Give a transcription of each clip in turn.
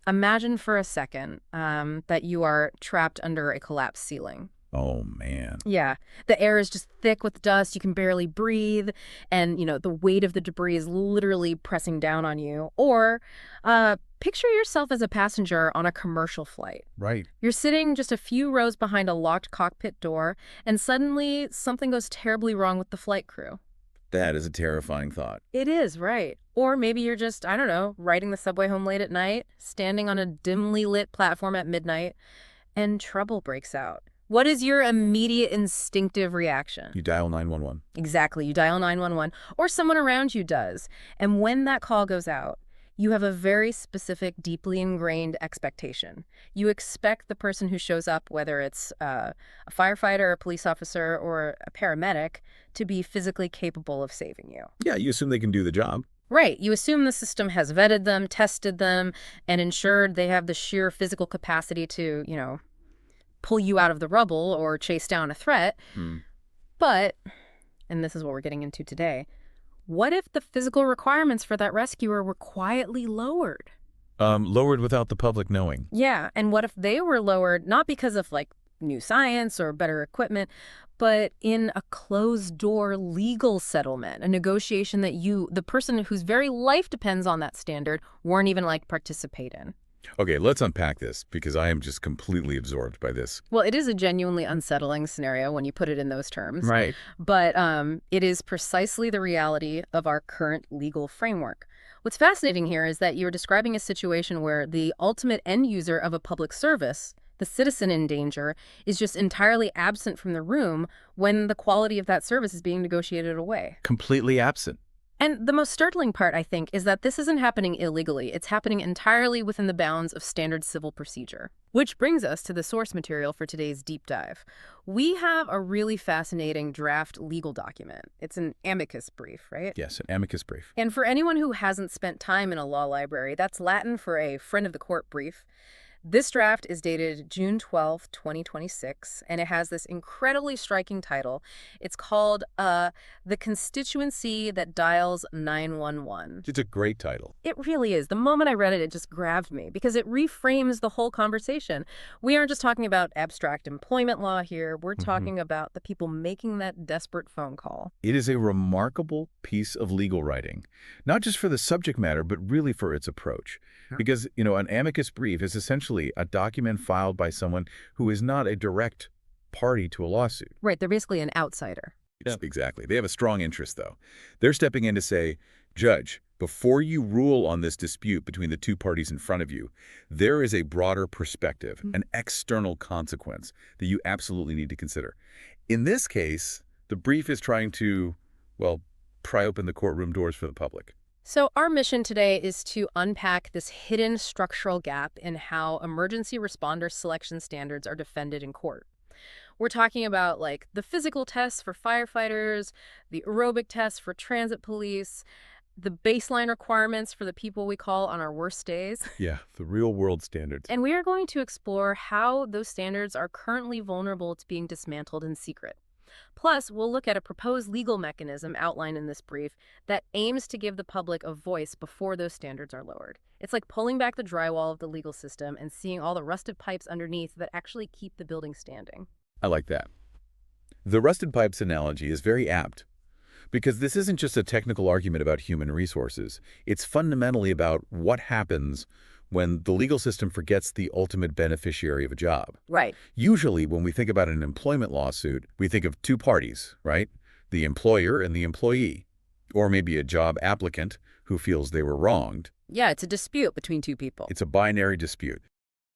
Imagine for a second that you are trapped under a collapsed ceiling. Oh, man. Yeah, the air is just thick with dust. You can barely breathe, and the weight of the debris is literally pressing down on you. Or picture yourself as a passenger on a commercial flight. Right. You're sitting just a few rows behind a locked cockpit door, and suddenly something goes terribly wrong with the flight crew. That is a terrifying thought. It is, right. Or maybe you're just, I don't know, riding the subway home late at night, standing on a dimly lit platform at midnight, and trouble breaks out. What is your immediate instinctive reaction? You dial 911. Exactly. You dial 911, or someone around you does. And when that call goes out, you have a very specific, deeply ingrained expectation. You expect the person who shows up, whether it's a firefighter, a police officer, or a paramedic, to be physically capable of saving you. Yeah, you assume they can do the job. Right. You assume the system has vetted them, tested them, and ensured they have the sheer physical capacity to, pull you out of the rubble or chase down a threat. Hmm. But, and this is what we're getting into today, what if the physical requirements for that rescuer were quietly lowered? Lowered without the public knowing. Yeah, and what if they were lowered not because of new science or better equipment, but in a closed-door legal settlement, a negotiation that the person whose very life depends on that standard, weren't even participate in? Okay, let's unpack this because I am just completely absorbed by this. Well, it is a genuinely unsettling scenario when you put it in those terms. Right. But it is precisely the reality of our current legal framework. What's fascinating here is that you're describing a situation where the ultimate end user of a public service, the citizen in danger, is just entirely absent from the room when the quality of that service is being negotiated away. Completely absent. And the most startling part, I think, is that this isn't happening illegally. It's happening entirely within the bounds of standard civil procedure. Which brings us to the source material for today's deep dive. We have a really fascinating draft legal document. It's an amicus brief, right? Yes, an amicus brief. And for anyone who hasn't spent time in a law library, that's Latin for a friend of the court brief. This draft is dated June 12, 2026, and it has this incredibly striking title. It's called The Constituency That Dials 911. It's a great title. It really is. The moment I read it, it just grabbed me because it reframes the whole conversation. We aren't just talking about abstract employment law here. We're talking about the people making that desperate phone call. It is a remarkable piece of legal writing, not just for the subject matter, but really for its approach. Because, an amicus brief is essentially a document filed by someone who is not a direct party to a lawsuit. Right. They're basically an outsider. Yeah. Exactly. They have a strong interest, though. They're stepping in to say, Judge, before you rule on this dispute between the two parties in front of you, there is a broader perspective, an external consequence that you absolutely need to consider. In this case, the brief is trying to, pry open the courtroom doors for the public. So our mission today is to unpack this hidden structural gap in how emergency responder selection standards are defended in court. We're talking about the physical tests for firefighters, the aerobic tests for transit police, the baseline requirements for the people we call on our worst days. Yeah, the real world standards. And we are going to explore how those standards are currently vulnerable to being dismantled in secret. Plus, we'll look at a proposed legal mechanism outlined in this brief that aims to give the public a voice before those standards are lowered. It's like pulling back the drywall of the legal system and seeing all the rusted pipes underneath that actually keep the building standing. I like that. The rusted pipes analogy is very apt because this isn't just a technical argument about human resources. It's fundamentally about what happens when the legal system forgets the ultimate beneficiary of a job. Right. Usually, when we think about an employment lawsuit, we think of two parties, right? The employer and the employee, or maybe a job applicant who feels they were wronged. Yeah, it's a dispute between two people. It's a binary dispute.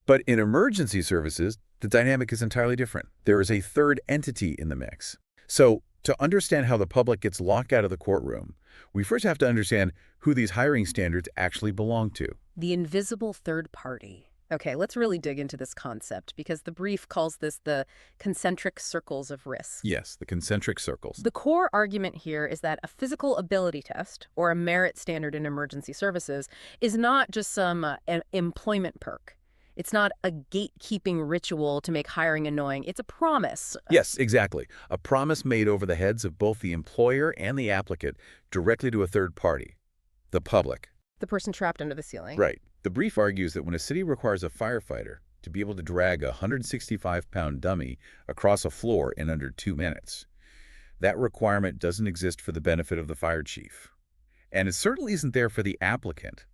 But in emergency services, the dynamic is entirely different. There is a third entity in the mix. So, to understand how the public gets locked out of the courtroom, we first have to understand who these hiring standards actually belong to. The invisible third party. Okay, let's really dig into this concept because the brief calls this the concentric circles of risk. Yes, the concentric circles. The core argument here is that a physical ability test, or a merit standard in emergency services, is not just some employment perk. It's not a gatekeeping ritual to make hiring annoying. It's a promise. Yes, exactly. A promise made over the heads of both the employer and the applicant directly to a third party, the public. The person trapped under the ceiling. Right. The brief argues that when a city requires a firefighter to be able to drag a 165-pound dummy across a floor in under 2 minutes, that requirement doesn't exist for the benefit of the fire chief. And it certainly isn't there for the applicant.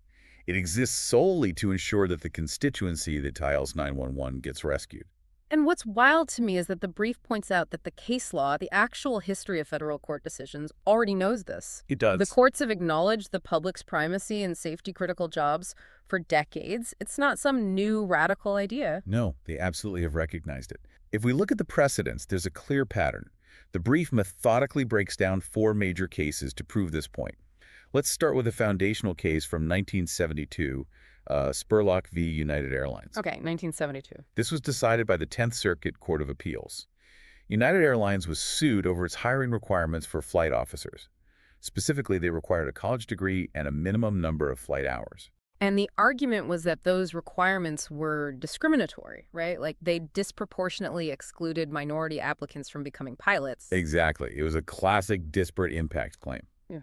It exists solely to ensure that the constituency that dials 911 gets rescued. And what's wild to me is that the brief points out that the case law, the actual history of federal court decisions, already knows this. It does. The courts have acknowledged the public's primacy in safety-critical jobs for decades. It's not some new radical idea. No, they absolutely have recognized it. If we look at the precedents, there's a clear pattern. The brief methodically breaks down 4 major cases to prove this point. Let's start with a foundational case from 1972, Spurlock v. United Airlines. Okay, 1972. This was decided by the 10th Circuit Court of Appeals. United Airlines was sued over its hiring requirements for flight officers. Specifically, they required a college degree and a minimum number of flight hours. And the argument was that those requirements were discriminatory, right? Like they disproportionately excluded minority applicants from becoming pilots. Exactly. It was a classic disparate impact claim. Yeah.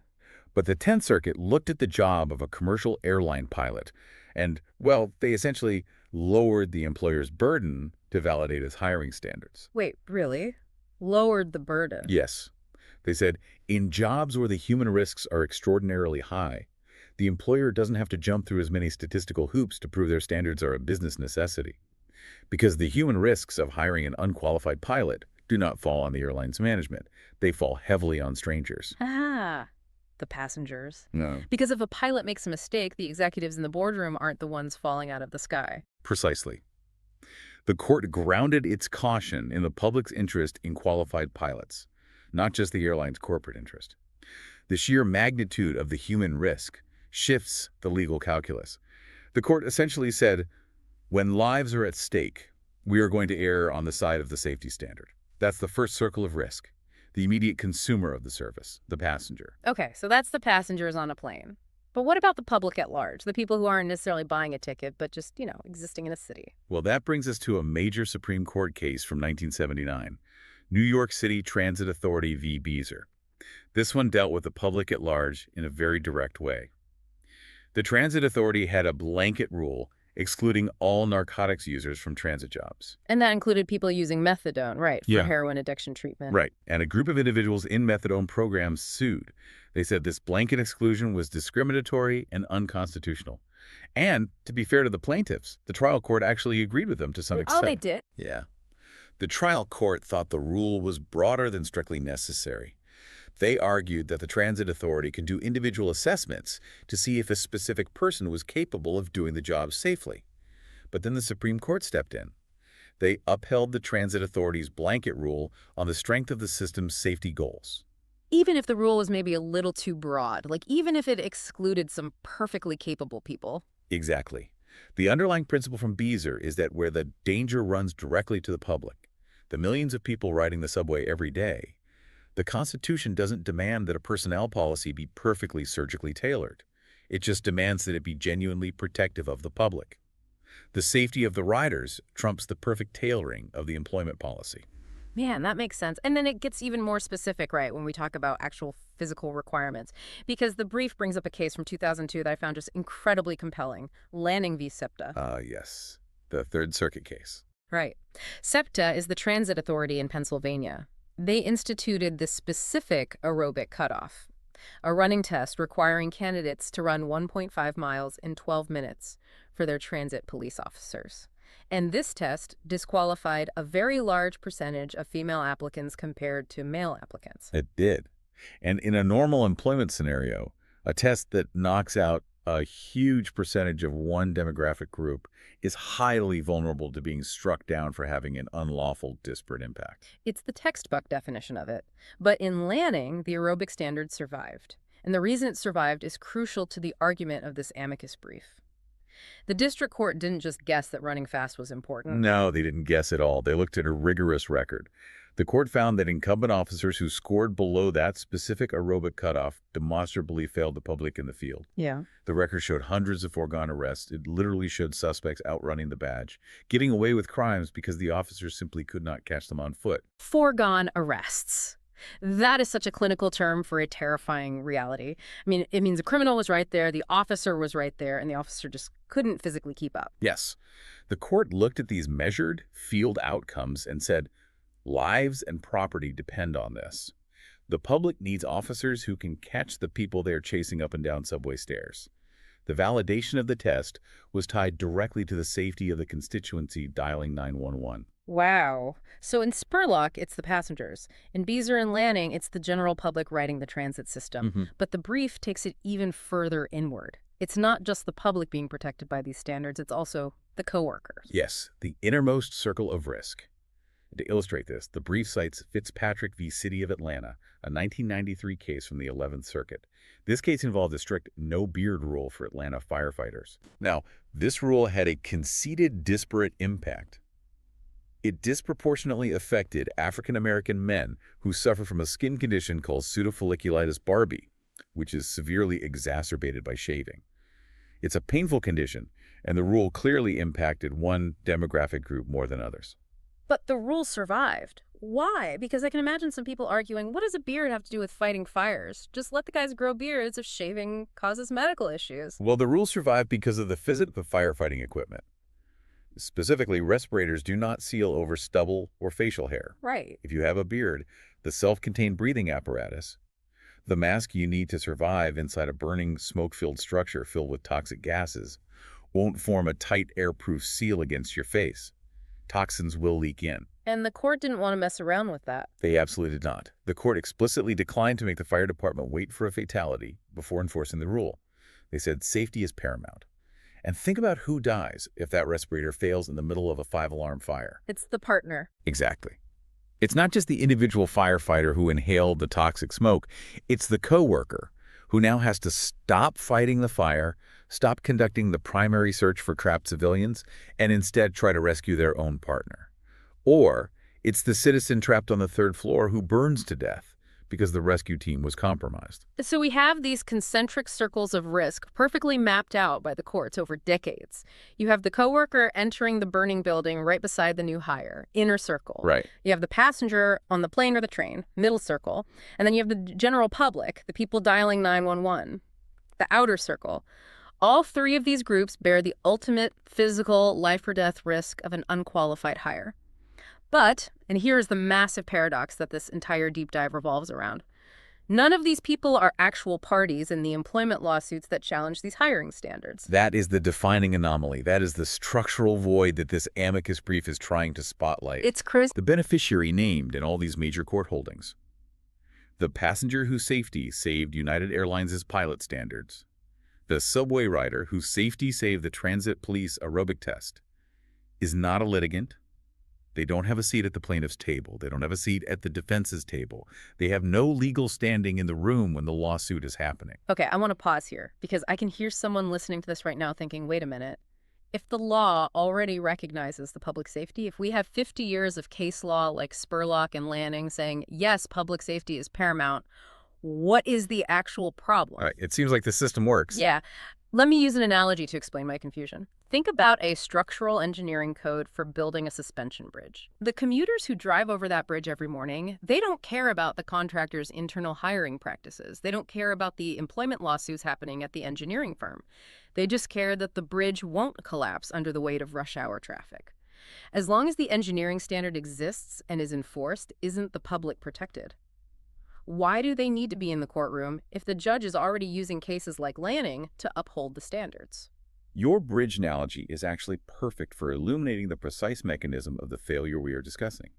But the 10th Circuit looked at the job of a commercial airline pilot and, well, they essentially lowered the employer's burden to validate his hiring standards. Wait, really? Lowered the burden? Yes. They said, in jobs where the human risks are extraordinarily high, the employer doesn't have to jump through as many statistical hoops to prove their standards are a business necessity. Because the human risks of hiring an unqualified pilot do not fall on the airline's management. They fall heavily on strangers. Ah, the passengers. No. Because if a pilot makes a mistake, the executives in the boardroom aren't the ones falling out of the sky. Precisely. The court grounded its caution in the public's interest in qualified pilots, not just the airline's corporate interest. The sheer magnitude of the human risk shifts the legal calculus. The court essentially said, when lives are at stake, we are going to err on the side of the safety standard. That's the first circle of risk, the immediate consumer of the service, the passenger. Okay, so that's the passengers on a plane. But what about the public at large, the people who aren't necessarily buying a ticket, but just, existing in a city? Well, that brings us to a major Supreme Court case from 1979, New York City Transit Authority v. Beazer. This one dealt with the public at large in a very direct way. The Transit Authority had a blanket rule excluding all narcotics users from transit jobs. And that included people using methadone, right, for heroin addiction treatment. Right, and a group of individuals in methadone programs sued. They said this blanket exclusion was discriminatory and unconstitutional. And, to be fair to the plaintiffs, the trial court actually agreed with them to some extent. Oh, they did? Yeah. The trial court thought the rule was broader than strictly necessary. They argued that the Transit Authority can do individual assessments to see if a specific person was capable of doing the job safely. But then the Supreme Court stepped in. They upheld the Transit Authority's blanket rule on the strength of the system's safety goals. Even if the rule was maybe a little too broad, like even if it excluded some perfectly capable people. Exactly. The underlying principle from Beazer is that where the danger runs directly to the public, the millions of people riding the subway every day, the Constitution doesn't demand that a personnel policy be perfectly surgically tailored. It just demands that it be genuinely protective of the public. The safety of the riders trumps the perfect tailoring of the employment policy. Man, that makes sense. And then it gets even more specific, right, when we talk about actual physical requirements. Because the brief brings up a case from 2002 that I found just incredibly compelling, Lanning v. SEPTA. Yes, the Third Circuit case. Right. SEPTA is the transit authority in Pennsylvania. They instituted the specific aerobic cutoff, a running test requiring candidates to run 1.5 miles in 12 minutes for their transit police officers. And this test disqualified a very large percentage of female applicants compared to male applicants. It did. And in a normal employment scenario, a test that knocks out a huge percentage of one demographic group is highly vulnerable to being struck down for having an unlawful disparate impact. It's the textbook definition of it. But in Lanning, the aerobic standard survived. And the reason it survived is crucial to the argument of this amicus brief. The district court didn't just guess that running fast was important. No, they didn't guess at all. They looked at a rigorous record. The court found that incumbent officers who scored below that specific aerobic cutoff demonstrably failed the public in the field. Yeah. The record showed hundreds of foregone arrests. It literally showed suspects outrunning the badge, getting away with crimes because the officers simply could not catch them on foot. Foregone arrests. That is such a clinical term for a terrifying reality. I mean, it means a criminal was right there, the officer was right there, and the officer just couldn't physically keep up. Yes. The court looked at these measured field outcomes and said, lives and property depend on this. The public needs officers who can catch the people they're chasing up and down subway stairs. The validation of the test was tied directly to the safety of the constituency dialing 911. Wow. So in Spurlock, it's the passengers. In Beezer and Lanning, it's the general public riding the transit system. But the brief takes it even further inward. It's not just the public being protected by these standards, it's also the coworkers. Yes, the innermost circle of risk. To illustrate this, the brief cites Fitzpatrick v. City of Atlanta, a 1993 case from the 11th Circuit. This case involved a strict no-beard rule for Atlanta firefighters. Now, this rule had a conceded disparate impact. It disproportionately affected African-American men who suffer from a skin condition called pseudofolliculitis barbae, which is severely exacerbated by shaving. It's a painful condition, and the rule clearly impacted one demographic group more than others. But the rule survived. Why? Because I can imagine some people arguing, what does a beard have to do with fighting fires? Just let the guys grow beards if shaving causes medical issues. Well, the rule survived because of the physics of firefighting equipment. Specifically, respirators do not seal over stubble or facial hair. Right. If you have a beard, the self-contained breathing apparatus, the mask you need to survive inside a burning, smoke-filled structure filled with toxic gases, won't form a tight, airproof seal against your face. Toxins will leak in. And the court didn't want to mess around with that. They absolutely did not. The court explicitly declined to make the fire department wait for a fatality before enforcing the rule. They said safety is paramount. And think about who dies if that respirator fails in the middle of a 5-alarm fire. It's the partner. Exactly. It's not just the individual firefighter who inhaled the toxic smoke. It's the coworker who now has to stop fighting the fire, stop conducting the primary search for trapped civilians, and instead try to rescue their own partner. Or it's the citizen trapped on the 3rd floor who burns to death because the rescue team was compromised. So we have these concentric circles of risk perfectly mapped out by the courts over decades. You have the coworker entering the burning building right beside the new hire, inner circle. Right. You have the passenger on the plane or the train, middle circle. And then you have the general public, the people dialing 911, the outer circle. All three of these groups bear the ultimate physical life or death risk of an unqualified hire. But, and here's the massive paradox that this entire deep dive revolves around, none of these people are actual parties in the employment lawsuits that challenge these hiring standards. That is the defining anomaly. That is the structural void that this amicus brief is trying to spotlight. It's crazy. The beneficiary named in all these major court holdings. The passenger whose safety saved United Airlines' pilot standards. The subway rider whose safety saved the transit police aerobic test is not a litigant. They don't have a seat at the plaintiff's table. They don't have a seat at the defense's table. They have no legal standing in the room when the lawsuit is happening. Okay, I want to pause here because I can hear someone listening to this right now thinking, wait a minute. If the law already recognizes the public safety, if we have 50 years of case law like Spurlock and Lanning saying, yes, public safety is paramount, what is the actual problem? All right, it seems like the system works. Yeah. Let me use an analogy to explain my confusion. Think about a structural engineering code for building a suspension bridge. The commuters who drive over that bridge every morning, they don't care about the contractor's internal hiring practices. They don't care about the employment lawsuits happening at the engineering firm. They just care that the bridge won't collapse under the weight of rush hour traffic. As long as the engineering standard exists and is enforced, isn't the public protected? Why do they need to be in the courtroom if the judge is already using cases like Lanning to uphold the standards? Your bridge analogy is actually perfect for illuminating the precise mechanism of the failure we are discussing.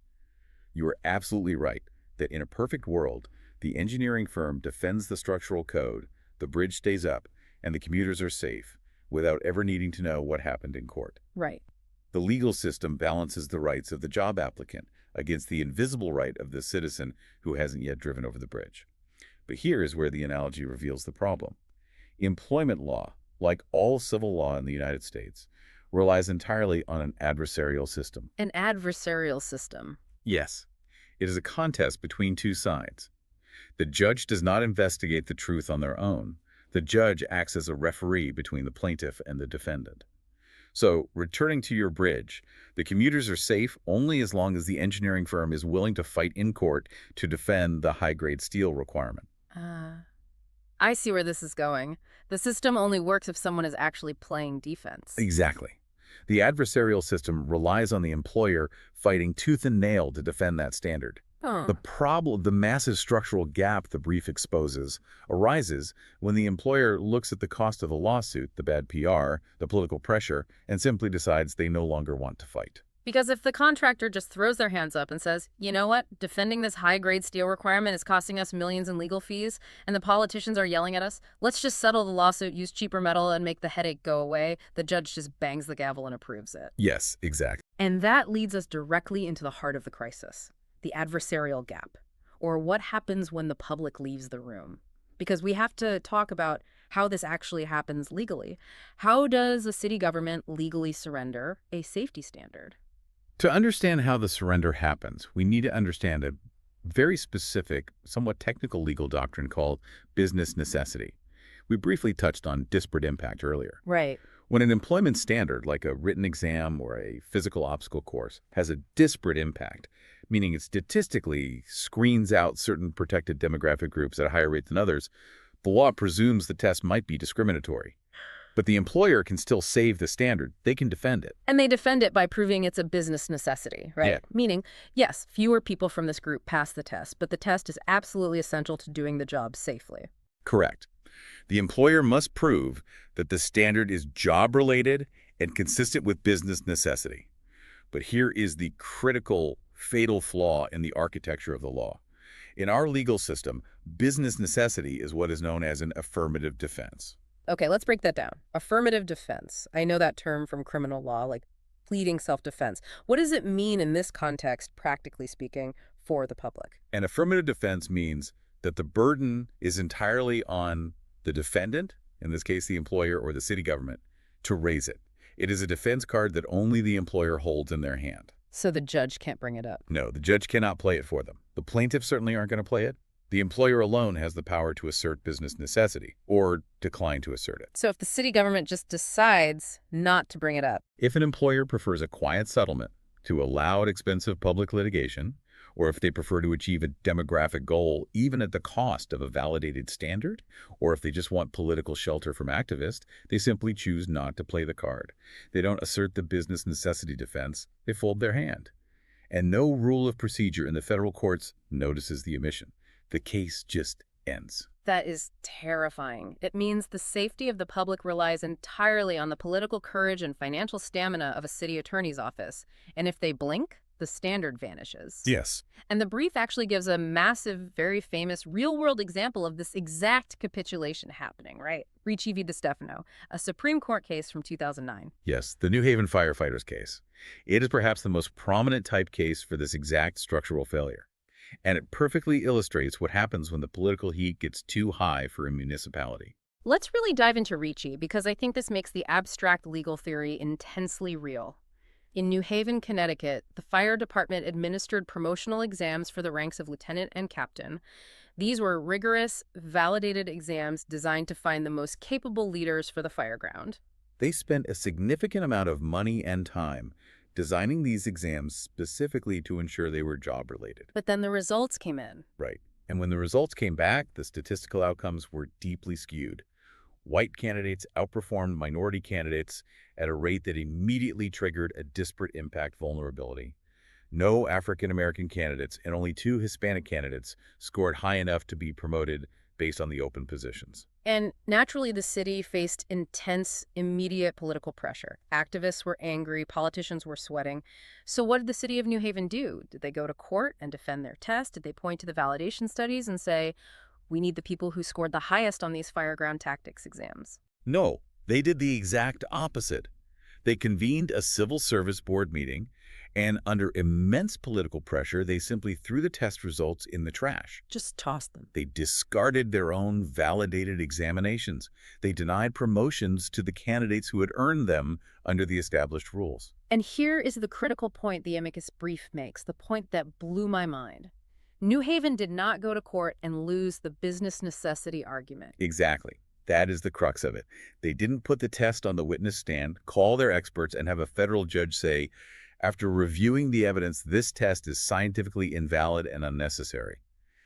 You are absolutely right that in a perfect world, the engineering firm defends the structural code, the bridge stays up, and the commuters are safe without ever needing to know what happened in court. Right. The legal system balances the rights of the job applicant against the invisible right of the citizen who hasn't yet driven over the bridge. But here is where the analogy reveals the problem. Employment law, like all civil law in the United States, relies entirely on an adversarial system. An adversarial system. Yes, it is a contest between two sides. The judge does not investigate the truth on their own. The judge acts as a referee between the plaintiff and the defendant. So, returning to your bridge, the commuters are safe only as long as the engineering firm is willing to fight in court to defend the high-grade steel requirement. Uh, I see where this is going. The system only works if someone is actually playing defense. Exactly. The adversarial system relies on the employer fighting tooth and nail to defend that standard. Huh. The massive structural gap the brief exposes arises when the employer looks at the cost of the lawsuit, the bad PR, the political pressure, and simply decides they no longer want to fight. Because if the contractor just throws their hands up and says, you know what, defending this high-grade steel requirement is costing us millions in legal fees, and the politicians are yelling at us, let's just settle the lawsuit, use cheaper metal, and make the headache go away, the judge just bangs the gavel and approves it. Yes, exactly. And that leads us directly into the heart of the crisis, the adversarial gap, or what happens when the public leaves the room. Because we have to talk about how this actually happens legally. How does a city government legally surrender a safety standard? To understand how the surrender happens, we need to understand a very specific, somewhat technical legal doctrine called business necessity. We briefly touched on disparate impact earlier. Right. When an employment standard, like a written exam or a physical obstacle course, has a disparate impact, meaning it statistically screens out certain protected demographic groups at a higher rate than others, the law presumes the test might be discriminatory. But the employer can still save the standard. They can defend it. And they defend it by proving it's a business necessity, right? Yeah. Meaning, yes, fewer people from this group pass the test, but the test is absolutely essential to doing the job safely. Correct. The employer must prove that the standard is job-related and consistent with business necessity. But here is the critical, fatal flaw in the architecture of the law. In our legal system, business necessity is what is known as an affirmative defense. Okay, let's break that down. Affirmative defense. I know that term from criminal law, like pleading self-defense. What does it mean in this context, practically speaking, for the public? An affirmative defense means that the burden is entirely on the defendant, in this case the employer or the city government, to raise it. It is a defense card that only the employer holds in their hand. So the judge can't bring it up. No, the judge cannot play it for them. The plaintiffs certainly aren't going to play it. The employer alone has the power to assert business necessity or decline to assert it. So if the city government just decides not to bring it up. If an employer prefers a quiet settlement to a loud, expensive public litigation, or if they prefer to achieve a demographic goal even at the cost of a validated standard, or if they just want political shelter from activists, they simply choose not to play the card. They don't assert the business necessity defense, they fold their hand. And no rule of procedure in the federal courts notices the omission. The case just ends. That is terrifying. It means the safety of the public relies entirely on the political courage and financial stamina of a city attorney's office. And if they blink, the standard vanishes. Yes. And the brief actually gives a massive, very famous real-world example of this exact capitulation happening, right? Ricci v. DeStefano, a Supreme Court case from 2009. Yes, the New Haven firefighters case. It is perhaps the most prominent type case for this exact structural failure. And it perfectly illustrates what happens when the political heat gets too high for a municipality. Let's really dive into Ricci, because I think this makes the abstract legal theory intensely real. In New Haven, Connecticut, the fire department administered promotional exams for the ranks of lieutenant and captain. These were rigorous, validated exams designed to find the most capable leaders for the fire ground. They spent a significant amount of money and time designing these exams specifically to ensure they were job-related. But then the results came in. Right. And when the results came back, the statistical outcomes were deeply skewed. White candidates outperformed minority candidates at a rate that immediately triggered a disparate impact vulnerability. No African-American candidates and only 2 Hispanic candidates scored high enough to be promoted based on the open positions. And naturally, the city faced intense, immediate political pressure. Activists were angry, politicians were sweating. So what did the city of New Haven do? Did they go to court and defend their test? Did they point to the validation studies and say, we need the people who scored the highest on these fireground tactics exams? No, they did the exact opposite. They convened a civil service board meeting, and under immense political pressure, they simply threw the test results in the trash. Just toss them. They discarded their own validated examinations. They denied promotions to the candidates who had earned them under the established rules. And here is the critical point the amicus brief makes, the point that blew my mind. New Haven did not go to court and lose the business necessity argument. Exactly. That is the crux of it. They didn't put the test on the witness stand, call their experts, and have a federal judge say, after reviewing the evidence, this test is scientifically invalid and unnecessary.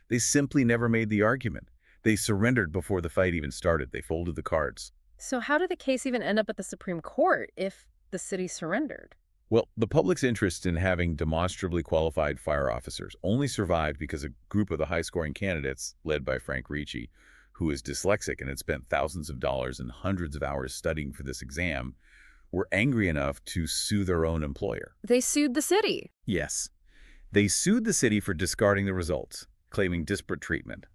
They simply never made the argument. They surrendered before the fight even started. They folded the cards. So how did the case even end up at the Supreme Court if the city surrendered? Well, the public's interest in having demonstrably qualified fire officers only survived because a group of the high-scoring candidates, led by Frank Ricci, who is dyslexic and had spent thousands of dollars and hundreds of hours studying for this exam, were angry enough to sue their own employer. They sued the city. Yes. They sued the city for discarding the results, claiming disparate treatment.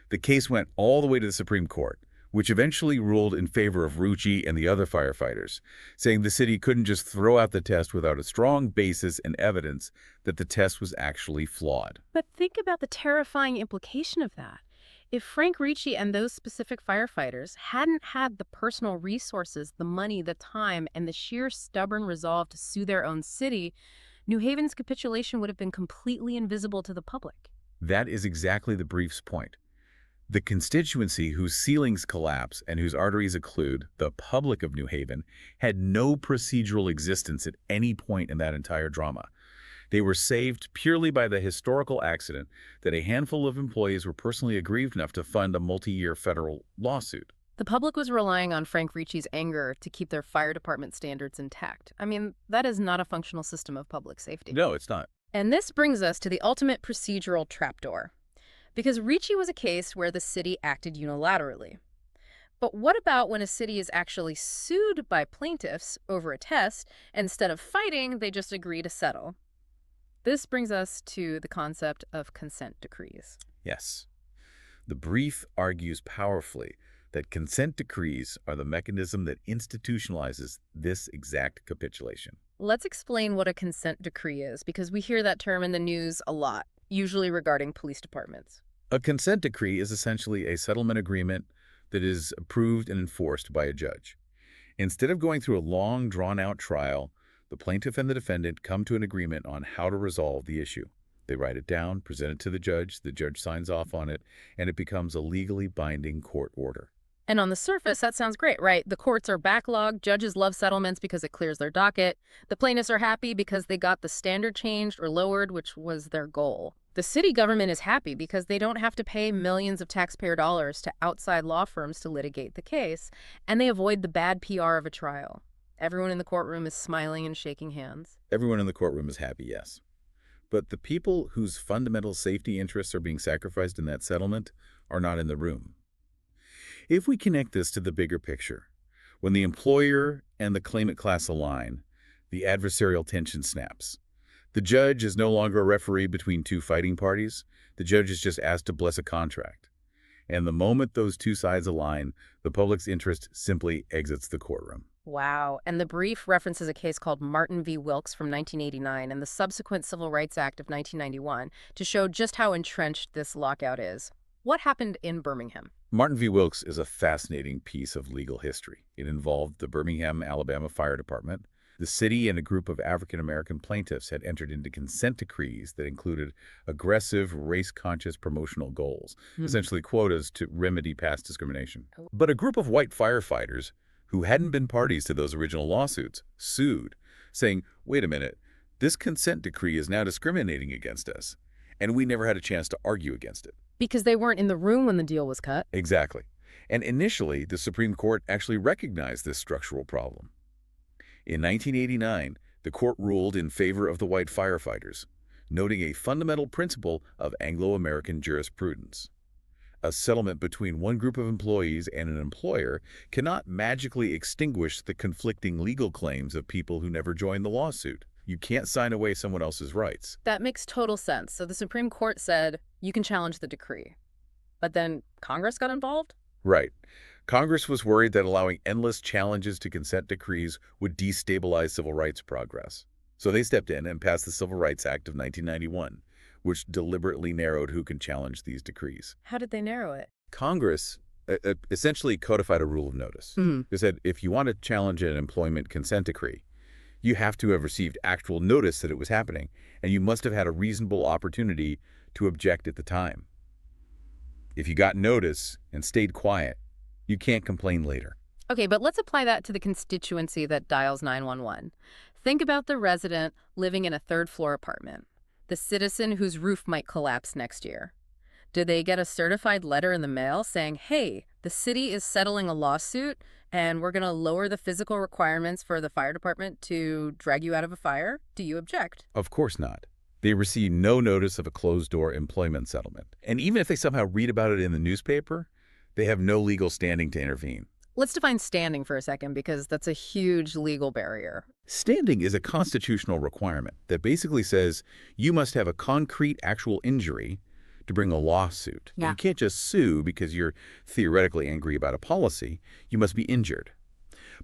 The case went all the way to the Supreme Court, which eventually ruled in favor of Ricci and the other firefighters, saying the city couldn't just throw out the test without a strong basis and evidence that the test was actually flawed. But think about the terrifying implication of that. If Frank Ricci and those specific firefighters hadn't had the personal resources, the money, the time, and the sheer stubborn resolve to sue their own city, New Haven's capitulation would have been completely invisible to the public. That is exactly the brief's point. The constituency whose ceilings collapse and whose arteries occlude, the public of New Haven, had no procedural existence at any point in that entire drama. They were saved purely by the historical accident that a handful of employees were personally aggrieved enough to fund a multi-year federal lawsuit. The public was relying on Frank Ricci's anger to keep their fire department standards intact. I mean, that is not a functional system of public safety. No, it's not. And this brings us to the ultimate procedural trapdoor. Because Ricci was a case where the city acted unilaterally. But what about when a city is actually sued by plaintiffs over a test, and instead of fighting, they just agree to settle? This brings us to the concept of consent decrees. Yes. The brief argues powerfully that consent decrees are the mechanism that institutionalizes this exact capitulation. Let's explain what a consent decree is, because we hear that term in the news a lot, usually regarding police departments. A consent decree is essentially a settlement agreement that is approved and enforced by a judge. Instead of going through a long, drawn-out trial, the plaintiff and the defendant come to an agreement on how to resolve the issue. They write it down, present it to the judge signs off on it, and it becomes a legally binding court order. And on the surface, that sounds great, right? The courts are backlogged, judges love settlements because it clears their docket, the plaintiffs are happy because they got the standard changed or lowered, which was their goal. The city government is happy because they don't have to pay millions of taxpayer dollars to outside law firms to litigate the case, and they avoid the bad PR of a trial. Everyone in the courtroom is smiling and shaking hands. Everyone in the courtroom is happy, yes. But the people whose fundamental safety interests are being sacrificed in that settlement are not in the room. If we connect this to the bigger picture, when the employer and the claimant class align, the adversarial tension snaps. The judge is no longer a referee between two fighting parties. The judge is just asked to bless a contract. And the moment those two sides align, the public's interest simply exits the courtroom. Wow. And the brief references a case called Martin v. Wilkes from 1989 and the subsequent Civil Rights Act of 1991 to show just how entrenched this lockout is. What happened in Birmingham? Martin v. Wilkes is a fascinating piece of legal history. It involved the Birmingham, Alabama Fire Department. The city and a group of African-American plaintiffs had entered into consent decrees that included aggressive, race-conscious promotional goals, essentially quotas to remedy past discrimination. But a group of white firefighters who hadn't been parties to those original lawsuits sued, saying, wait a minute, this consent decree is now discriminating against us, and we never had a chance to argue against it. Because they weren't in the room when the deal was cut. Exactly. And initially, the Supreme Court actually recognized this structural problem. In 1989, the court ruled in favor of the white firefighters, noting a fundamental principle of Anglo-American jurisprudence. A settlement between one group of employees and an employer cannot magically extinguish the conflicting legal claims of people who never joined the lawsuit. You can't sign away someone else's rights. That makes total sense. So the Supreme Court said, you can challenge the decree. But then Congress got involved? Right. Congress was worried that allowing endless challenges to consent decrees would destabilize civil rights progress. So they stepped in and passed the Civil Rights Act of 1991, which deliberately narrowed who can challenge these decrees. How did they narrow it? Congress essentially codified a rule of notice. They said if you want to challenge an employment consent decree, you have to have received actual notice that it was happening, and you must have had a reasonable opportunity to object at the time. If you got notice and stayed quiet, You can't complain later. Okay, but let's apply that to the constituency that dials 911. Think about the resident living in a third-floor apartment, the citizen whose roof might collapse next year. Do they get a certified letter in the mail saying, hey, the city is settling a lawsuit and we're going to lower the physical requirements for the fire department to drag you out of a fire? Do you object? Of course not. They receive no notice of a closed-door employment settlement. And even if they somehow read about it in the newspaper, they have no legal standing to intervene. Let's define standing for a second because that's a huge legal barrier. Standing is a constitutional requirement that basically says you must have a concrete actual injury to bring a lawsuit. Yeah. You can't just sue because you're theoretically angry about a policy. You must be injured.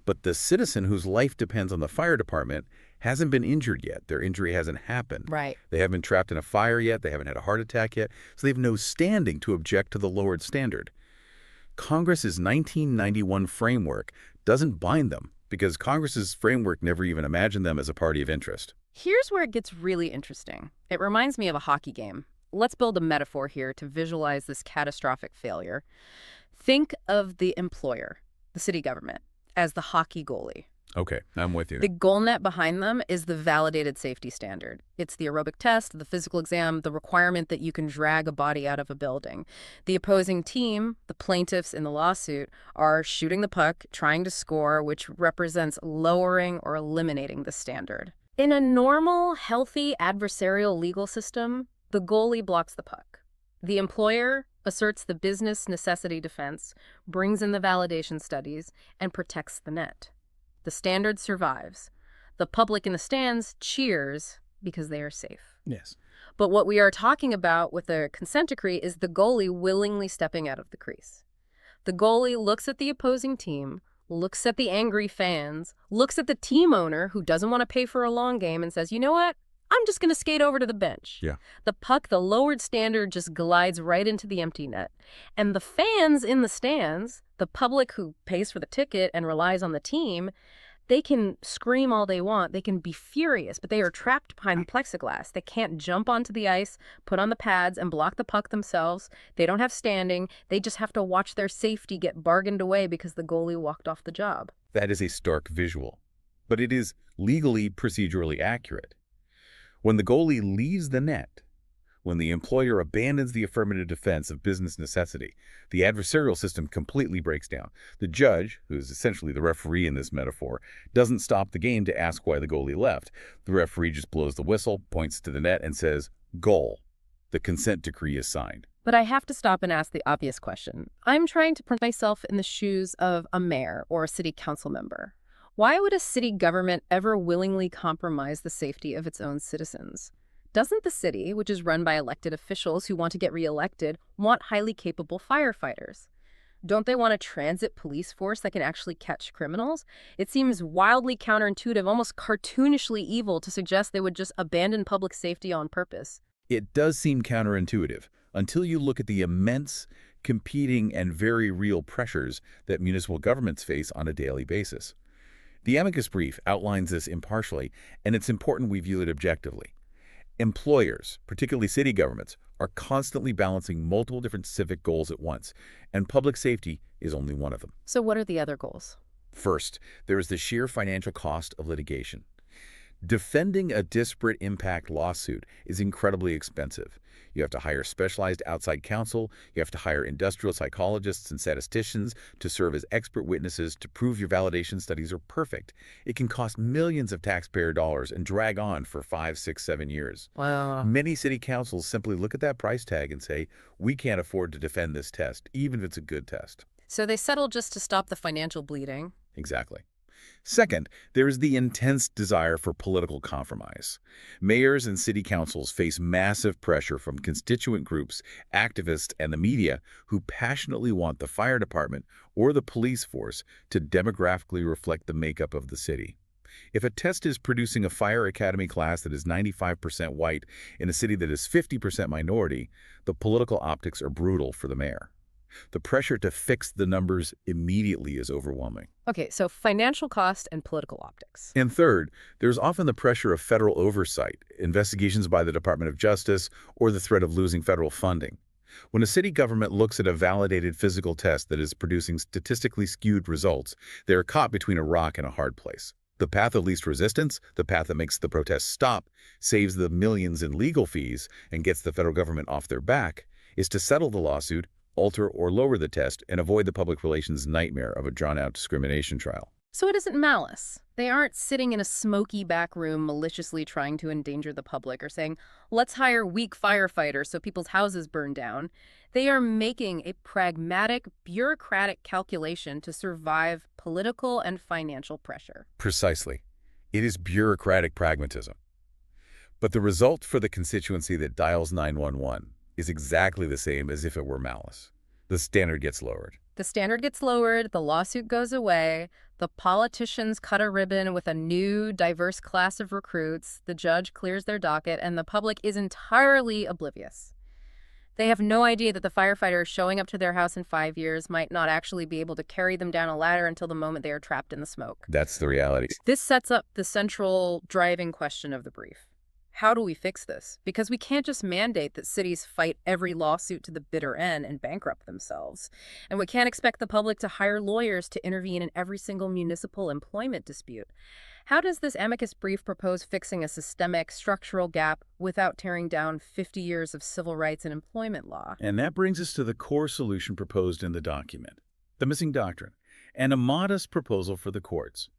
But the citizen whose life depends on the fire department hasn't been injured yet. Their injury hasn't happened. Right. They haven't been trapped in a fire yet. They haven't had a heart attack yet. So they have no standing to object to the lowered standard. Congress's 1991 framework doesn't bind them because Congress's framework never even imagined them as a party of interest. Here's where it gets really interesting. It reminds me of a hockey game. Let's build a metaphor here to visualize this catastrophic failure. Think of the employer, the city government, as the hockey goalie. Okay, I'm with you. The goal net behind them is the validated safety standard. It's the aerobic test, the physical exam, the requirement that you can drag a body out of a building. The opposing team, the plaintiffs in the lawsuit, are shooting the puck, trying to score, which represents lowering or eliminating the standard. In a normal, healthy, adversarial legal system, the goalie blocks the puck. The employer asserts the business necessity defense, brings in the validation studies, and protects the net. The standard survives. The public in the stands cheers because they are safe. Yes. But what we are talking about with a consent decree is the goalie willingly stepping out of the crease. The goalie looks at the opposing team, looks at the angry fans, looks at the team owner who doesn't want to pay for a long game and says, you know what? I'm just going to skate over to the bench. Yeah. The puck, the lowered standard, just glides right into the empty net. And the fans in the stands, the public who pays for the ticket and relies on the team, they can scream all they want. They can be furious, but they are trapped behind plexiglass. They can't jump onto the ice, put on the pads, and block the puck themselves. They don't have standing. They just have to watch their safety get bargained away because the goalie walked off the job. That is a stark visual, but it is legally, procedurally accurate. When the goalie leaves the net, when the employer abandons the affirmative defense of business necessity, the adversarial system completely breaks down. The judge, who is essentially the referee in this metaphor, doesn't stop the game to ask why the goalie left. The referee just blows the whistle, points to the net, and says, goal. The consent decree is signed. But I have to stop and ask the obvious question. I'm trying to put myself in the shoes of a mayor or a city council member. Why would a city government ever willingly compromise the safety of its own citizens? Doesn't the city, which is run by elected officials who want to get reelected, want highly capable firefighters? Don't they want a transit police force that can actually catch criminals? It seems wildly counterintuitive, almost cartoonishly evil to suggest they would just abandon public safety on purpose. It does seem counterintuitive until you look at the immense, competing, and very real pressures that municipal governments face on a daily basis. The amicus brief outlines this impartially, and it's important we view it objectively. Employers, particularly city governments, are constantly balancing multiple different civic goals at once, and public safety is only one of them. So what are the other goals? First, there is the sheer financial cost of litigation. Defending a disparate impact lawsuit is incredibly expensive. You have to hire specialized outside counsel, you have to hire industrial psychologists and statisticians to serve as expert witnesses to prove your validation studies are perfect. It can cost millions of taxpayer dollars and drag on for 5, 6, 7 years. Wow. Many city councils simply look at that price tag and say, we can't afford to defend this test, even if it's a good test. So they settle just to stop the financial bleeding. Exactly. Second, there is the intense desire for political compromise. Mayors and city councils face massive pressure from constituent groups, activists, and the media who passionately want the fire department or the police force to demographically reflect the makeup of the city. If a test is producing a fire academy class that is 95% white in a city that is 50% minority, the political optics are brutal for the mayor. The pressure to fix the numbers immediately is overwhelming. Okay, so financial cost and political optics. And third, there's often the pressure of federal oversight, investigations by the Department of Justice, or the threat of losing federal funding. When a city government looks at a validated physical test that is producing statistically skewed results, they are caught between a rock and a hard place. The path of least resistance, the path that makes the protests stop, saves the millions in legal fees, and gets the federal government off their back, is to settle the lawsuit, alter or lower the test, and avoid the public relations nightmare of a drawn-out discrimination trial. So it isn't malice. They aren't sitting in a smoky back room maliciously trying to endanger the public or saying, let's hire weak firefighters so people's houses burn down. They are making a pragmatic, bureaucratic calculation to survive political and financial pressure. Precisely. It is bureaucratic pragmatism. But the result for the constituency that dials 911 is exactly the same as if it were malice. The standard gets lowered. The standard gets lowered, the lawsuit goes away, the politicians cut a ribbon with a new, diverse class of recruits, the judge clears their docket, and the public is entirely oblivious. They have no idea that the firefighter showing up to their house in 5 years might not actually be able to carry them down a ladder until the moment they are trapped in the smoke. That's the reality. This sets up the central driving question of the brief. How do we fix this? Because we can't just mandate that cities fight every lawsuit to the bitter end and bankrupt themselves. And we can't expect the public to hire lawyers to intervene in every single municipal employment dispute. How does this amicus brief propose fixing a systemic, structural gap without tearing down 50 years of civil rights and employment law? And that brings us to the core solution proposed in the document, the missing doctrine, and a modest proposal for the courts.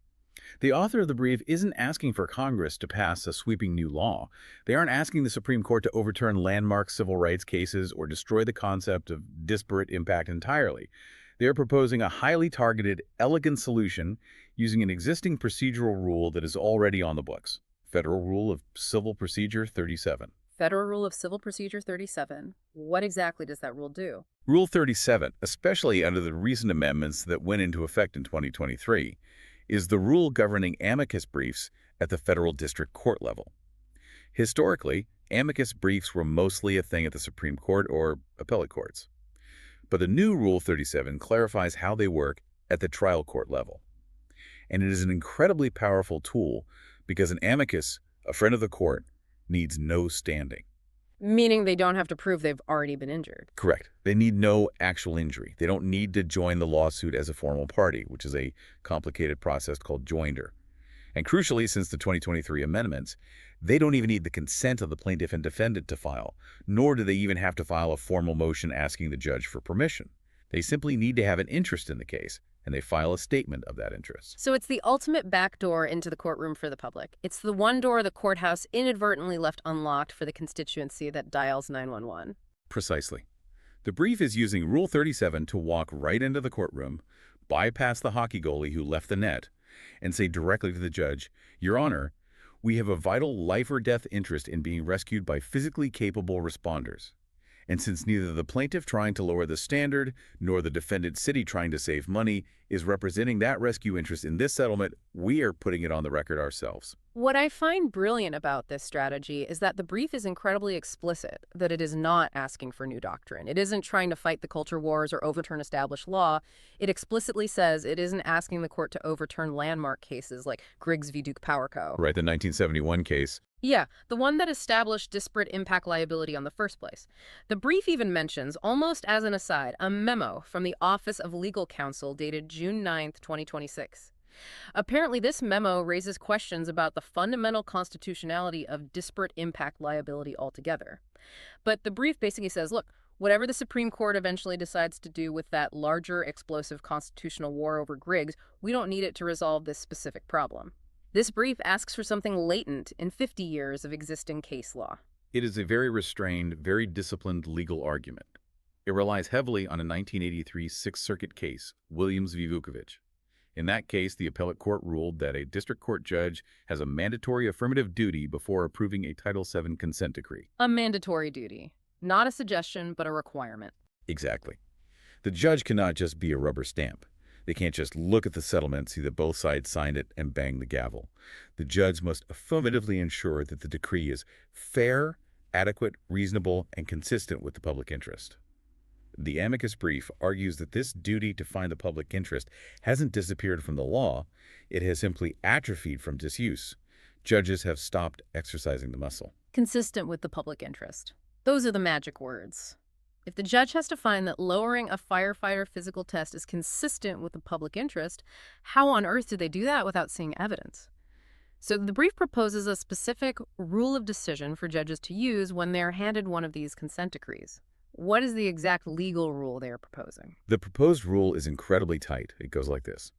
The author of the brief isn't asking for Congress to pass a sweeping new law. They aren't asking the Supreme Court to overturn landmark civil rights cases or destroy the concept of disparate impact entirely. They are proposing a highly targeted, elegant solution using an existing procedural rule that is already on the books. Federal Rule of Civil Procedure 37. Federal Rule of Civil Procedure 37. What exactly does that rule do? Rule 37, especially under the recent amendments that went into effect in 2023, is the rule governing amicus briefs at the federal district court level. Historically, amicus briefs were mostly a thing at the Supreme Court or appellate courts. But the new Rule 37 clarifies how they work at the trial court level. And it is an incredibly powerful tool because an amicus, a friend of the court, needs no standing. Meaning they don't have to prove they've already been injured. Correct. They need no actual injury. They don't need to join the lawsuit as a formal party, which is a complicated process called joinder. And crucially, since the 2023 amendments, they don't even need the consent of the plaintiff and defendant to file, nor do they even have to file a formal motion asking the judge for permission. They simply need to have an interest in the case, and they file a statement of that interest. So it's the ultimate backdoor into the courtroom for the public. It's the one door the courthouse inadvertently left unlocked for the constituency that dials 911. Precisely. The brief is using Rule 37 to walk right into the courtroom, bypass the hockey goalie who left the net, and say directly to the judge, Your Honor, we have a vital life or death interest in being rescued by physically capable responders. And since neither the plaintiff trying to lower the standard nor the defendant city trying to save money is representing that rescue interest in this settlement, we are putting it on the record ourselves. What I find brilliant about this strategy is that the brief is incredibly explicit that it is not asking for new doctrine. It isn't trying to fight the culture wars or overturn established law. It explicitly says it isn't asking the court to overturn landmark cases like Griggs v. Duke Power Co. Right, the 1971 case. Yeah, the one that established disparate impact liability on the first place. The brief even mentions, almost as an aside, a memo from the Office of Legal Counsel dated June 9, 2026. Apparently, this memo raises questions about the fundamental constitutionality of disparate impact liability altogether. But the brief basically says, look, whatever the Supreme Court eventually decides to do with that larger explosive constitutional war over Griggs, we don't need it to resolve this specific problem. This brief asks for something latent in 50 years of existing case law. It is a very restrained, very disciplined legal argument. It relies heavily on a 1983 Sixth Circuit case, Williams v. Vukovich. In that case, the appellate court ruled that a district court judge has a mandatory affirmative duty before approving a Title VII consent decree. A mandatory duty. Not a suggestion, but a requirement. Exactly. The judge cannot just be a rubber stamp. They can't just look at the settlement, see that both sides signed it, and bang the gavel. The judge must affirmatively ensure that the decree is fair, adequate, reasonable, and consistent with the public interest. The amicus brief argues that this duty to find the public interest hasn't disappeared from the law, it has simply atrophied from disuse. Judges have stopped exercising the muscle. Consistent with the public interest. Those are the magic words. If the judge has to find that lowering a firefighter physical test is consistent with the public interest, how on earth do they do that without seeing evidence? So the brief proposes a specific rule of decision for judges to use when they're handed one of these consent decrees. What is the exact legal rule they are proposing? The proposed rule is incredibly tight. It goes like this.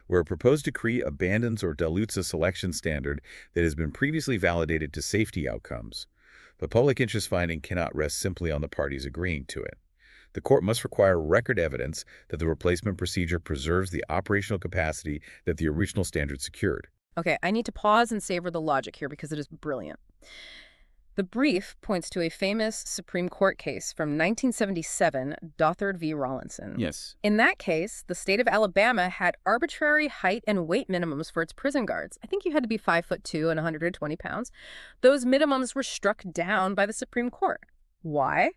Where a proposed decree abandons or dilutes a selection standard that has been previously validated to safety outcomes, the public interest finding cannot rest simply on the parties agreeing to it. The court must require record evidence that the replacement procedure preserves the operational capacity that the original standard secured. Okay, I need to pause and savor the logic here because it is brilliant. The brief points to a famous Supreme Court case from 1977, Dothard v. Rawlinson. Yes. In that case, the state of Alabama had arbitrary height and weight minimums for its prison guards. I think you had to be 5'2" and 120 pounds. Those minimums were struck down by the Supreme Court. Why?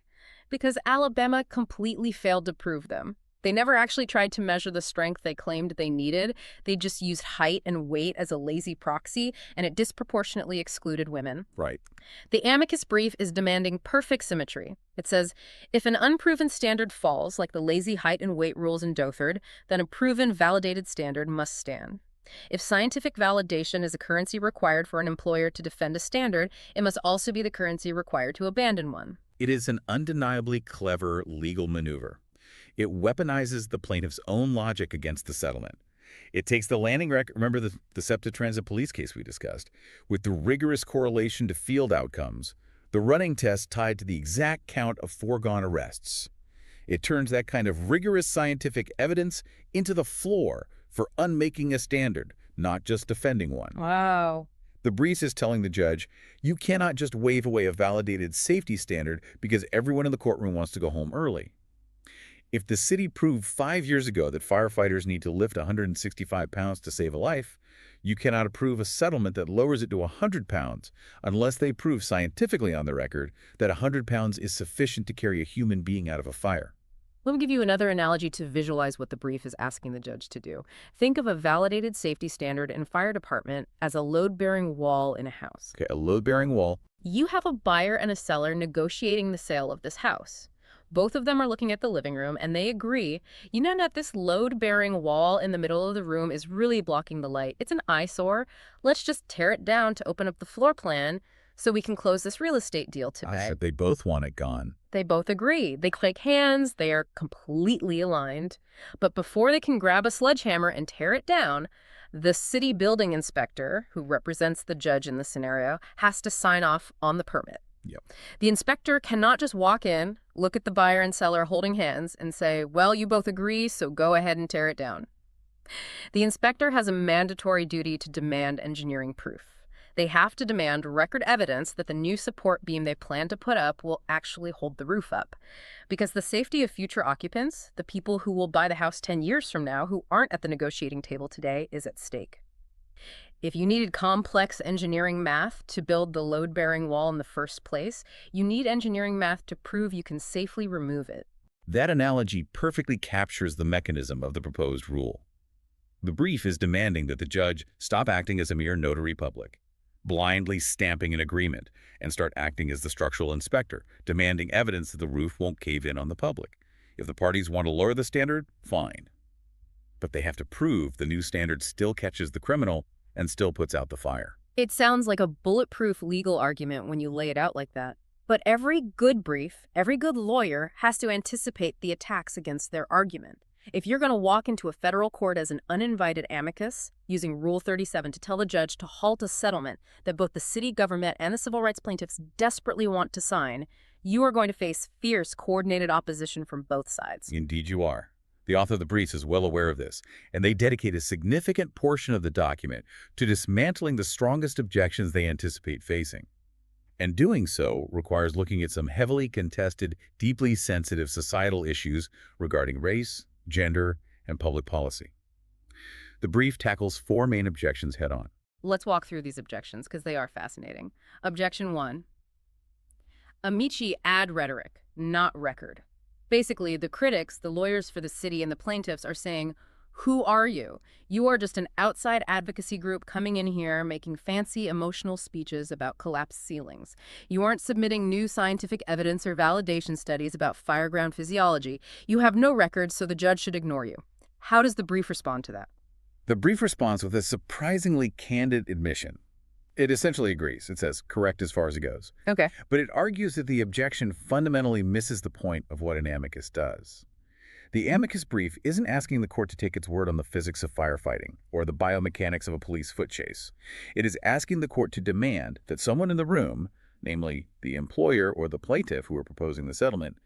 Because Alabama completely failed to prove them. They never actually tried to measure the strength they claimed they needed. They just used height and weight as a lazy proxy, and it disproportionately excluded women. Right. The amicus brief is demanding perfect symmetry. It says, if an unproven standard falls, like the lazy height and weight rules in Dothard, then a proven, validated standard must stand. If scientific validation is a currency required for an employer to defend a standard, it must also be the currency required to abandon one. It is an undeniably clever legal maneuver. It weaponizes the plaintiff's own logic against the settlement. It takes the landing record, remember the SEPTA Transit Police case we discussed, with the rigorous correlation to field outcomes, the running test tied to the exact count of foregone arrests. It turns that kind of rigorous scientific evidence into the floor for unmaking a standard, not just defending one. Wow. The brief is telling the judge, you cannot just wave away a validated safety standard because everyone in the courtroom wants to go home early. If the city proved 5 years ago that firefighters need to lift 165 pounds to save a life, you cannot approve a settlement that lowers it to 100 pounds unless they prove scientifically on the record that 100 pounds is sufficient to carry a human being out of a fire. Let me give you another analogy to visualize what the brief is asking the judge to do. Think of a validated safety standard in fire department as a load-bearing wall in a house. Okay, a load-bearing wall. You have a buyer and a seller negotiating the sale of this house. Both of them are looking at the living room, and they agree, you know that this load-bearing wall in the middle of the room is really blocking the light. It's an eyesore. Let's just tear it down to open up the floor plan so we can close this real estate deal today. They both want it gone. They both agree. They click hands. They are completely aligned. But before they can grab a sledgehammer and tear it down, the city building inspector, who represents the judge in the scenario, has to sign off on the permit. Yep. The inspector cannot just walk in, look at the buyer and seller holding hands, and say, well, you both agree, so go ahead and tear it down. The inspector has a mandatory duty to demand engineering proof. They have to demand record evidence that the new support beam they plan to put up will actually hold the roof up. Because the safety of future occupants, the people who will buy the house 10 years from now who aren't at the negotiating table today, is at stake. If you needed complex engineering math to build the load-bearing wall in the first place, you need engineering math to prove you can safely remove it. That analogy perfectly captures the mechanism of the proposed rule. The brief is demanding that the judge stop acting as a mere notary public, blindly stamping an agreement, and start acting as the structural inspector, demanding evidence that the roof won't cave in on the public. If the parties want to lower the standard, fine. But they have to prove the new standard still catches the criminal and still puts out the fire. It sounds like a bulletproof legal argument when you lay it out like that. But every good brief, every good lawyer has to anticipate the attacks against their argument. If you're going to walk into a federal court as an uninvited amicus, using Rule 37 to tell the judge to halt a settlement that both the city government and the civil rights plaintiffs desperately want to sign, you are going to face fierce, coordinated opposition from both sides. Indeed you are. The author of the briefs is well aware of this, and they dedicate a significant portion of the document to dismantling the strongest objections they anticipate facing. And doing so requires looking at some heavily contested, deeply sensitive societal issues regarding race, gender, and public policy. The brief tackles 4 main objections head-on. Let's walk through these objections because they are fascinating. Objection 1. Amici add rhetoric, not record. Basically, the critics, the lawyers for the city and the plaintiffs, are saying, Who are you? You are just an outside advocacy group coming in here making fancy emotional speeches about collapsed ceilings. You aren't submitting new scientific evidence or validation studies about fireground physiology. You have no records, so the judge should ignore you. How does the brief respond to that? The brief responds with a surprisingly candid admission. It essentially agrees. It says correct as far as it goes. Okay. But it argues that the objection fundamentally misses the point of what an amicus does. The amicus brief isn't asking the court to take its word on the physics of firefighting or the biomechanics of a police foot chase. It is asking the court to demand that someone in the room, namely the employer or the plaintiff who are proposing the settlement,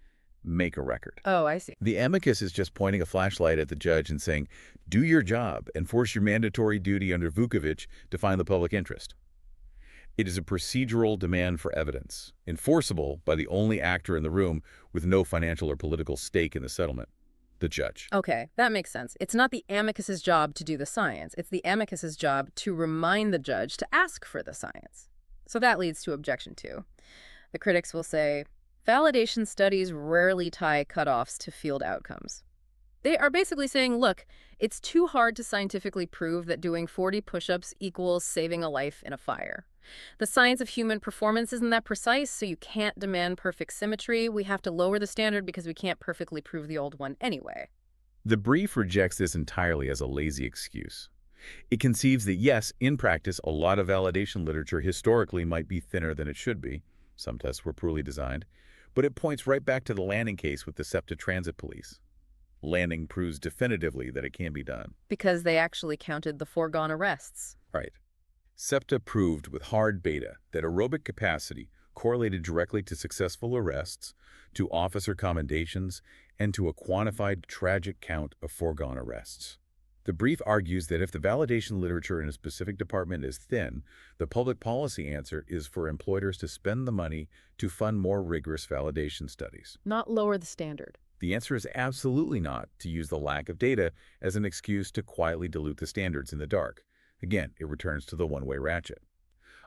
make a record. Oh, I see. The amicus is just pointing a flashlight at the judge and saying, do your job, enforce your mandatory duty under Vukovic to find the public interest. It is a procedural demand for evidence, enforceable by the only actor in the room with no financial or political stake in the settlement, the judge. Okay, that makes sense. It's not the amicus's job to do the science. It's the amicus's job to remind the judge to ask for the science. So that leads to objection 2. The critics will say, validation studies rarely tie cutoffs to field outcomes. They are basically saying, look, it's too hard to scientifically prove that doing 40 push-ups equals saving a life in a fire. The science of human performance isn't that precise, so you can't demand perfect symmetry. We have to lower the standard because we can't perfectly prove the old one anyway. The brief rejects this entirely as a lazy excuse. It conceives that yes, in practice, a lot of validation literature historically might be thinner than it should be. Some tests were poorly designed. But it points right back to the Lanning case with the SEPTA Transit Police. Lanning proves definitively that it can be done. Because they actually counted the foregone arrests. Right. SEPTA proved with hard data that aerobic capacity correlated directly to successful arrests, to officer commendations, and to a quantified tragic count of foregone arrests. The brief argues that if the validation literature in a specific department is thin, the public policy answer is for employers to spend the money to fund more rigorous validation studies. Not lower the standard. The answer is absolutely not to use the lack of data as an excuse to quietly dilute the standards in the dark. Again, it returns to the one-way ratchet.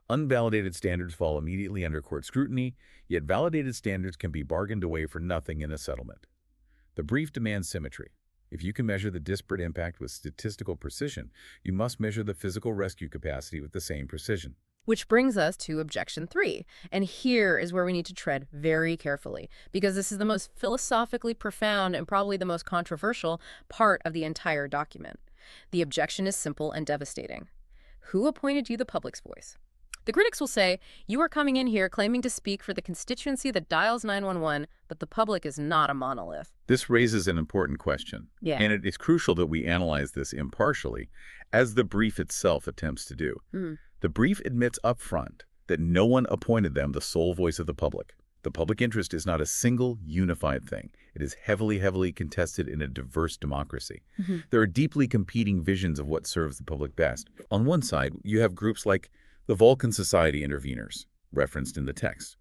Unvalidated standards fall immediately under court scrutiny, yet validated standards can be bargained away for nothing in a settlement. The brief demands symmetry. If you can measure the disparate impact with statistical precision, you must measure the physical rescue capacity with the same precision. Which brings us to objection 3. And here is where we need to tread very carefully, because this is the most philosophically profound and probably the most controversial part of the entire document. The objection is simple and devastating. Who appointed you the public's voice? The critics will say, you are coming in here claiming to speak for the constituency that dials 911, but the public is not a monolith. This raises an important question, Yeah. and it is crucial that we analyze this impartially, as the brief itself attempts to do. The brief admits up front that no one appointed them the sole voice of the public. The public interest is not a single, unified thing. It is heavily contested in a diverse democracy. There are deeply competing visions of what serves the public best. On one side, you have groups like the Vulcan Society Interveners, referenced in the text.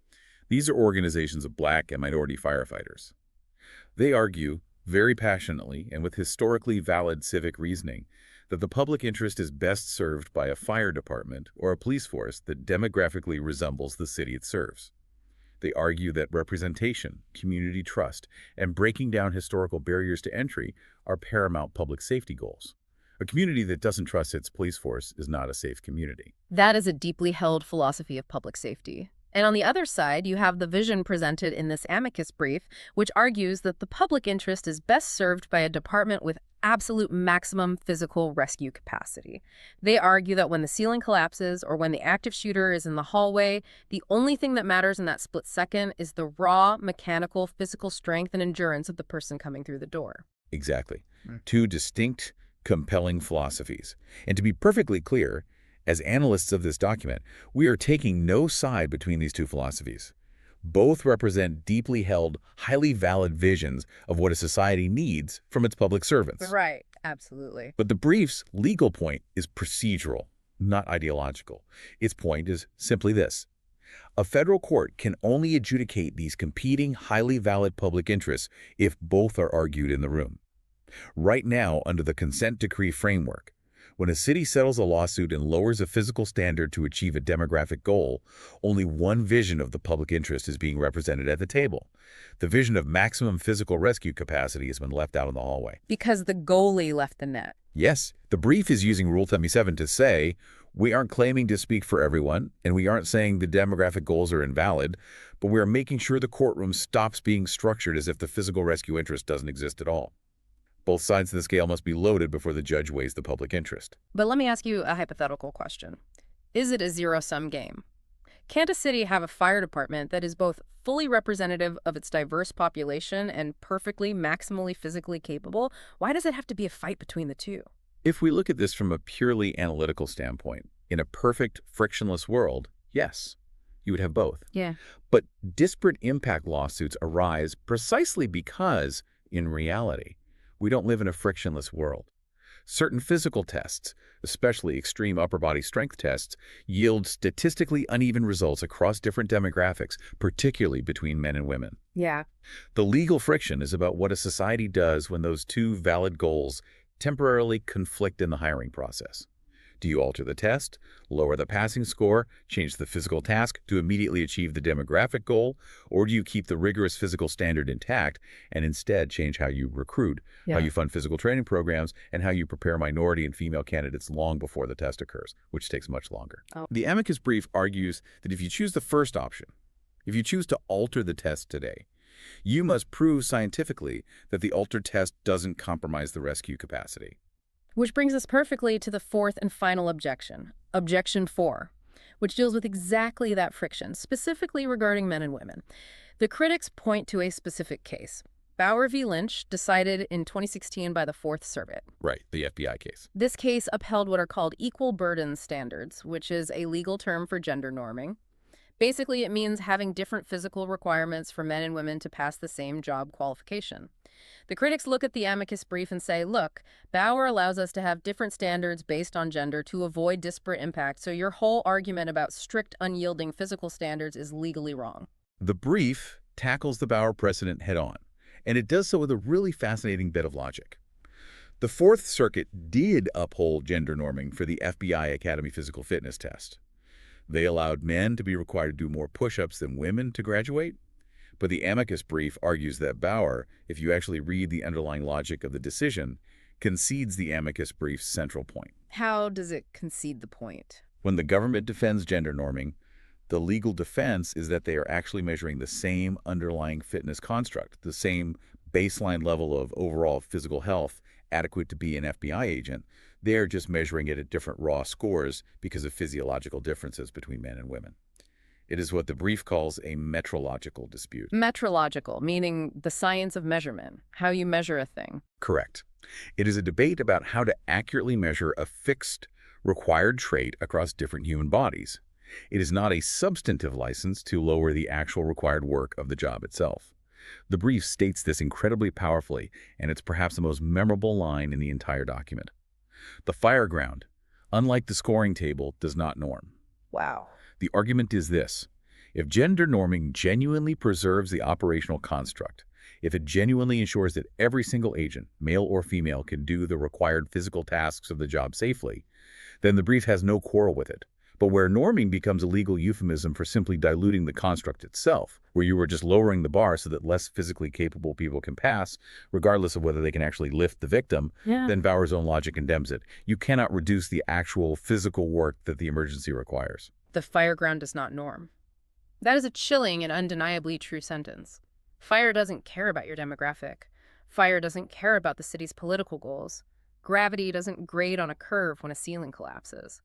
These are organizations of Black and minority firefighters. They argue, very passionately and with historically valid civic reasoning, that the public interest is best served by a fire department or a police force that demographically resembles the city it serves. They argue that representation, community trust, and breaking down historical barriers to entry are paramount public safety goals. A community that doesn't trust its police force is not a safe community. That is a deeply held philosophy of public safety. And on the other side, you have the vision presented in this amicus brief, which argues that the public interest is best served by a department with absolute maximum physical rescue capacity. They argue that when the ceiling collapses or when the active shooter is in the hallway, the only thing that matters in that split second is the raw, mechanical, physical strength and endurance of the person coming through the door. Exactly. Two distinct, compelling philosophies. And to be perfectly clear, as analysts of this document, we are taking no side between these two philosophies. Both represent deeply held, highly valid visions of what a society needs from its public servants. Right, absolutely. But the brief's legal point is procedural, not ideological. Its point is simply this. A federal court can only adjudicate these competing, highly valid public interests if both are argued in the room. Right now, under the consent decree framework, When a city settles a lawsuit and lowers a physical standard to achieve a demographic goal, only one vision of the public interest is being represented at the table. The vision of maximum physical rescue capacity has been left out in the hallway. Because the goalie left the net. Yes, the brief is using Rule 77 to say, we aren't claiming to speak for everyone, and we aren't saying the demographic goals are invalid, but we are making sure the courtroom stops being structured as if the physical rescue interest doesn't exist at all. Both sides of the scale must be loaded before the judge weighs the public interest. But let me ask you a hypothetical question. Is it a zero-sum game? Can't a city have a fire department that is both fully representative of its diverse population and perfectly, maximally physically capable? Why does it have to be a fight between the two? If we look at this from a purely analytical standpoint, in a perfect, frictionless world, yes, you would have both. Yeah. But disparate impact lawsuits arise precisely because, in reality, we don't live in a frictionless world. Certain physical tests, especially extreme upper body strength tests, yield statistically uneven results across different demographics, particularly between men and women. Yeah. The legal friction is about what a society does when those two valid goals temporarily conflict in the hiring process. Do you alter the test, lower the passing score, change the physical task to immediately achieve the demographic goal, or do you keep the rigorous physical standard intact and instead change how you recruit, how you fund physical training programs, and how you prepare minority and female candidates long before the test occurs, which takes much longer? The amicus brief argues that if you choose the first option, if you choose to alter the test today, you must prove scientifically that the altered test doesn't compromise the rescue capacity. Which brings us perfectly to the fourth and final objection, Objection 4, which deals with exactly that friction, specifically regarding men and women. The critics point to a specific case, Bauer v. Lynch, decided in 2016 by the Fourth Circuit. Right, the FBI case. This case upheld what are called equal burden standards, which is a legal term for gender norming. Basically, it means having different physical requirements for men and women to pass the same job qualification. The critics look at the amicus brief and say, look, Bauer allows us to have different standards based on gender to avoid disparate impact, so your whole argument about strict, unyielding physical standards is legally wrong. The brief tackles the Bauer precedent head-on, and it does so with a really fascinating bit of logic. The Fourth Circuit did uphold gender norming for the FBI Academy Physical Fitness Test. They allowed men to be required to do more push-ups than women to graduate. But the amicus brief argues that Bauer, if you actually read the underlying logic of the decision, concedes the amicus brief's central point. How does it concede the point? When the government defends gender norming, the legal defense is that they are actually measuring the same underlying fitness construct, the same baseline level of overall physical health adequate to be an FBI agent. They're just measuring it at different raw scores because of physiological differences between men and women. It is what the brief calls a metrological dispute. Metrological, meaning the science of measurement, how you measure a thing. Correct. It is a debate about how to accurately measure a fixed, required trait across different human bodies. It is not a substantive license to lower the actual required work of the job itself. The brief states this incredibly powerfully, and it's perhaps the most memorable line in the entire document. The fire ground, unlike the scoring table, does not norm. Wow. The argument is this: if gender norming genuinely preserves the operational construct, if it genuinely ensures that every single agent, male or female, can do the required physical tasks of the job safely, then the brief has no quarrel with it. But where norming becomes a legal euphemism for simply diluting the construct itself, where you are just lowering the bar so that less physically capable people can pass, regardless of whether they can actually lift the victim, then Bauer's own logic condemns it. You cannot reduce the actual physical work that the emergency requires. The fire ground does not norm. That is a chilling and undeniably true sentence. Fire doesn't care about your demographic. Fire doesn't care about the city's political goals. Gravity doesn't grade on a curve when a ceiling collapses.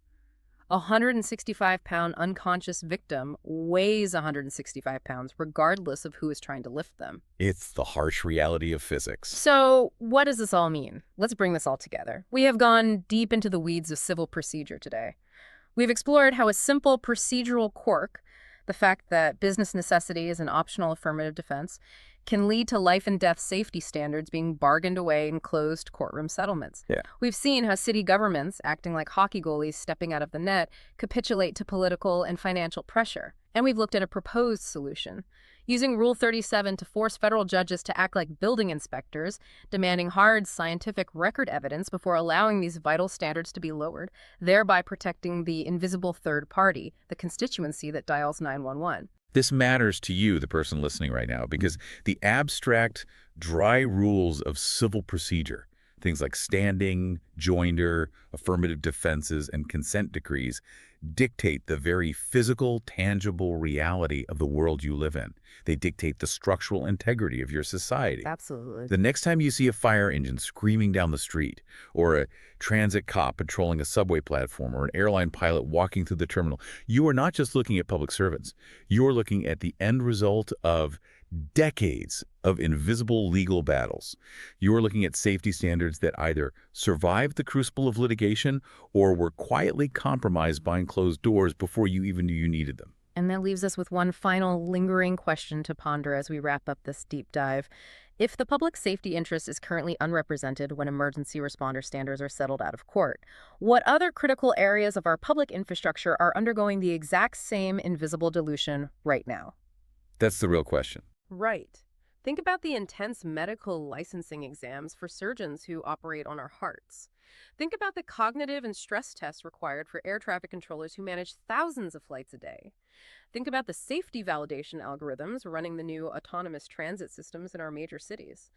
A 165-pound unconscious victim weighs 165 pounds regardless of who is trying to lift them. It's the harsh reality of physics. So what does this all mean? Let's bring this all together. We have gone deep into the weeds of civil procedure today. We've explored how a simple procedural quirk, the fact that business necessity is an optional affirmative defense, can lead to life and death safety standards being bargained away in closed courtroom settlements. We've seen how city governments, acting like hockey goalies stepping out of the net, capitulate to political and financial pressure. And we've looked at a proposed solution, using Rule 37 to force federal judges to act like building inspectors, demanding hard scientific record evidence before allowing these vital standards to be lowered, thereby protecting the invisible third party, the constituency that dials 911. This matters to you, the person listening right now, because the abstract, dry rules of civil procedure, things like standing, joinder, affirmative defenses, and consent decrees, dictate the very physical, tangible reality of the world you live in. They dictate the structural integrity of your society. Absolutely. The next time you see a fire engine screaming down the street, or a transit cop patrolling a subway platform, or an airline pilot walking through the terminal, you are not just looking at public servants. You are looking at the end result of decades of invisible legal battles. You are looking at safety standards that either survived the crucible of litigation or were quietly compromised behind closed doors before you even knew you needed them. And that leaves us with one final lingering question to ponder as we wrap up this deep dive. If the public safety interest is currently unrepresented when emergency responder standards are settled out of court, what other critical areas of our public infrastructure are undergoing the exact same invisible dilution right now? That's the real question. Right. Think about the intense medical licensing exams for surgeons who operate on our hearts. Think about the cognitive and stress tests required for air traffic controllers who manage thousands of flights a day. Think about the safety validation algorithms running the new autonomous transit systems in our major cities.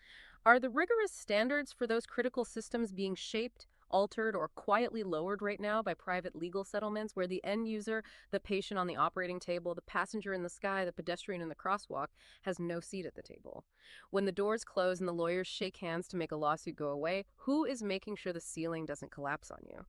Are the rigorous standards for those critical systems being shaped, altered, or quietly lowered right now by private legal settlements where the end user, the patient on the operating table, the passenger in the sky, the pedestrian in the crosswalk, has no seat at the table? When the doors close and the lawyers shake hands to make a lawsuit go away, who is making sure the ceiling doesn't collapse on you?